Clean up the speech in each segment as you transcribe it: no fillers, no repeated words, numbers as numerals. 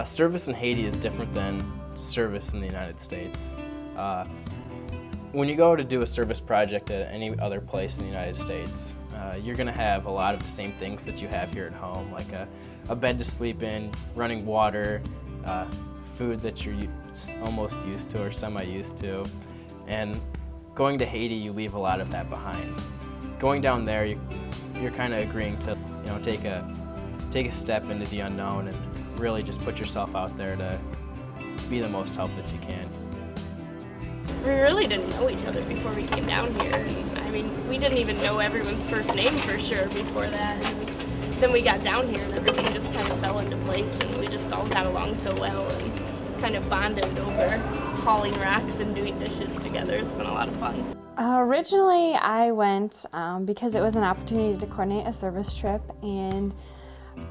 Service in Haiti is different than service in the United States. When you go to do a service project at any other place in the United States, you're going to have a lot of the same things that you have here at home, like a bed to sleep in, running water, food that you're almost used to or semi-used to. And going to Haiti, you leave a lot of that behind. Going down there, you're kind of agreeing to, take a step into the unknown and really just put yourself out there to be the most help that you can. We really didn't know each other before we came down here. I mean, we didn't even know everyone's first name for sure before that. And then we got down here and everything just kind of fell into place, and we just all got along so well and kind of bonded over hauling racks and doing dishes together. It's been a lot of fun. Originally, I went because it was an opportunity to coordinate a service trip, and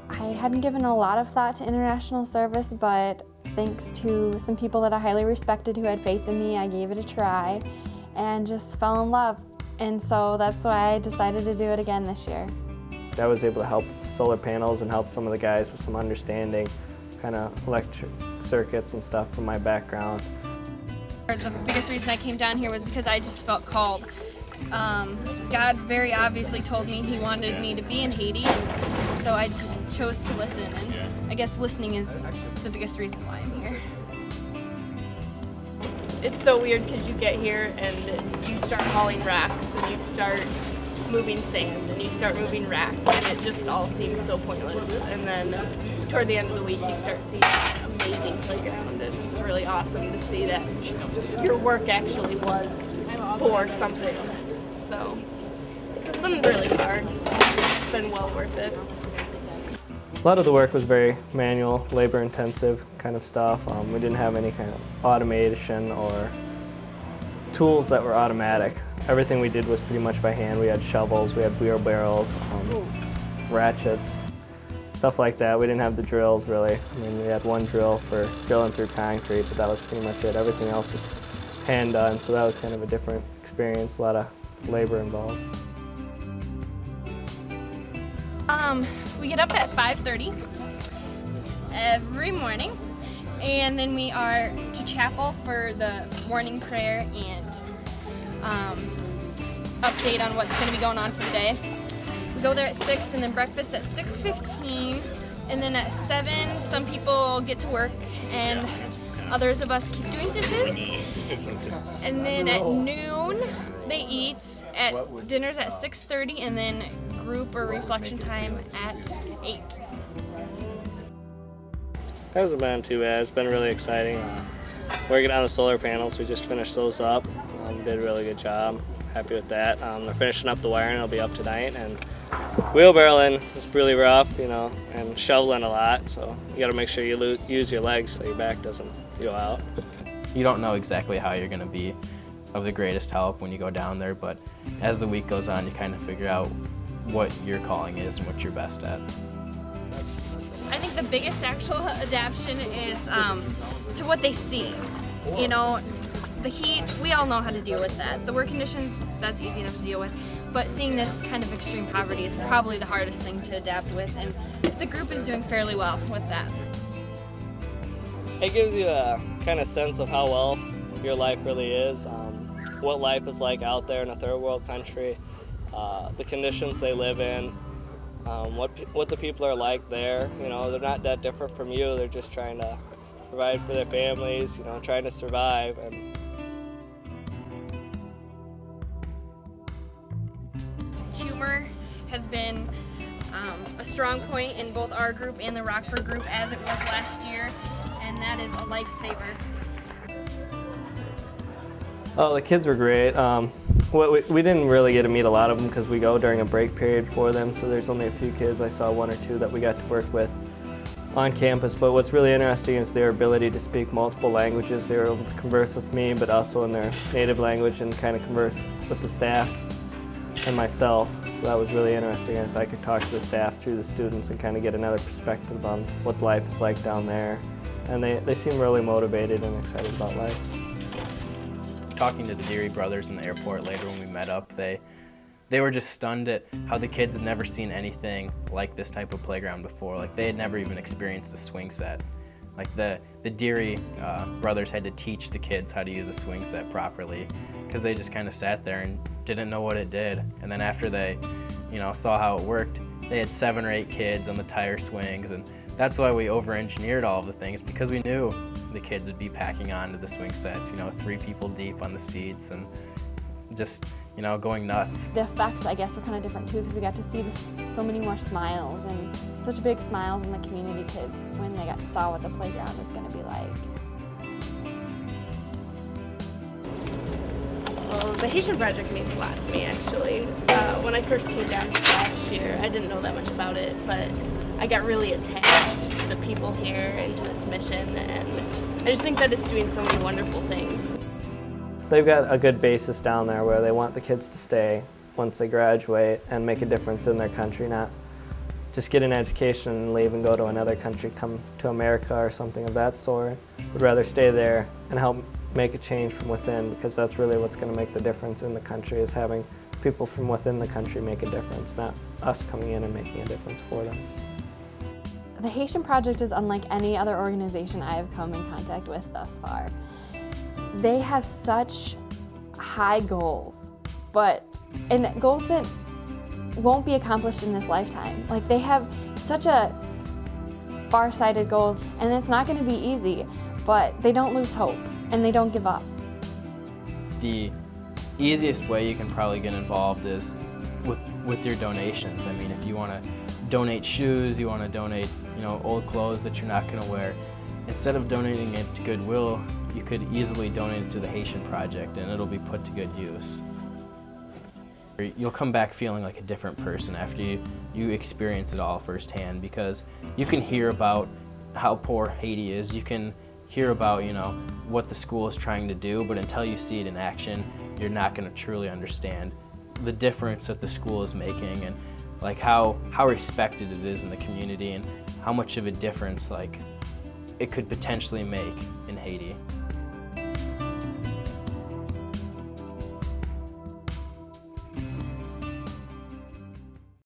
I hadn't given a lot of thought to international service, but thanks to some people that I highly respected who had faith in me, I gave it a try and just fell in love. And so that's why I decided to do it again this year. I was able to help with solar panels and help some of the guys with some understanding, kind of electric circuits and stuff from my background. The biggest reason I came down here was because I just felt called. God very obviously told me He wanted me to be in Haiti, and so I just chose to listen, and I guess listening is the biggest reason why I'm here. It's so weird because you get here and you start hauling racks and you start moving sand and you start moving rack, and it just all seems so pointless. And then toward the end of the week you start seeing this amazing playground, and it's really awesome to see that your work actually was for something. So it's been really hard. It's been well worth it. A lot of the work was very manual, labor-intensive kind of stuff. We didn't have any kind of automation or tools that were automatic. Everything we did was pretty much by hand. We had shovels, we had wheelbarrows, ratchets, stuff like that. We didn't have the drills really. I mean, we had one drill for drilling through concrete, but that was pretty much it. Everything else was hand done, so that was kind of a different experience, a lot of labor involved. We get up at 5:30 every morning, and then we are to chapel for the morning prayer and update on what's going to be going on for the day. We go there at 6, and then breakfast at 6:15, and then at 7 some people get to work and others of us keep doing dishes. And then at noon they eat, at dinner's at 6:30, and then group or reflection time at 8. It hasn't been too bad. It's been really exciting. Working on the solar panels, we just finished those up. Did a really good job. Happy with that. They're finishing up the wiring. It'll be up tonight. And wheelbarrowing is really rough, and shoveling a lot. So you got to make sure you use your legs so your back doesn't go out. You don't know exactly how you're going to be of the greatest help when you go down there, but as the week goes on, you kind of figure out what your calling is and what you're best at. I think the biggest actual adaptation is to what they see. The heat, we all know how to deal with that. The work conditions, that's easy enough to deal with. But seeing this kind of extreme poverty is probably the hardest thing to adapt with, and the group is doing fairly well with that. It gives you a kind of sense of how well your life really is, what life is like out there in a third world country, the conditions they live in, what the people are like there. They're not that different from you. They're just trying to provide for their families, trying to survive. And humor has been a strong point in both our group and the Rockford group, as it was last year, and that is a lifesaver. Oh, the kids were great. We didn't really get to meet a lot of them because we go during a break period for them, so there's only a few kids. I saw 1 or 2 that we got to work with on campus, but what's really interesting is their ability to speak multiple languages. They were able to converse with me, but also in their native language, and kind of converse with the staff and myself. So that was really interesting, as I could talk to the staff through the students and kind of get another perspective on what life is like down there. And they seem really motivated and excited about life. Talking to the Deary brothers in the airport later when we met up, they were just stunned at how the kids had never seen anything like this type of playground before. Like, they had never even experienced a swing set. Like the Deary brothers had to teach the kids how to use a swing set properly, because they just kind of sat there and didn't know what it did. And then after they, saw how it worked, they had 7 or 8 kids on the tire swings, and that's why we over-engineered all of the things, because we knew the kids would be packing onto the swing sets, 3 people deep on the seats, and just, going nuts. The effects, I guess, were kind of different too, because we got to see so many more smiles, and such big smiles in the community kids when they saw what the playground was going to be like. Well, the Haitian Project means a lot to me, actually. When I first came down last year, I didn't know that much about it, but I got really attached to the people here and to its mission, and I just think that it's doing so many wonderful things. They've got a good basis down there where they want the kids to stay once they graduate and make a difference in their country, not just get an education and leave and go to another country, come to America or something of that sort. Would rather stay there and help make a change from within, because that's really what's going to make the difference in the country, is having people from within the country make a difference, not us coming in and making a difference for them. The Haitian Project is unlike any other organization I have come in contact with thus far. They have such high goals, and goals that won't be accomplished in this lifetime. Like, they have such a far-sighted goals, and it's not going to be easy, but they don't lose hope, and they don't give up. The easiest way you can probably get involved is with your donations. I mean, if you want to donate shoes, you want to donate, old clothes that you're not going to wear, instead of donating it to Goodwill, you could easily donate it to the Haitian Project, and it'll be put to good use. You'll come back feeling like a different person after you experience it all firsthand, because you can hear about how poor Haiti is, you can hear about what the school is trying to do, but until you see it in action, you're not going to truly understand the difference that the school is making, and like how respected it is in the community, and how much of a difference it could potentially make in Haiti.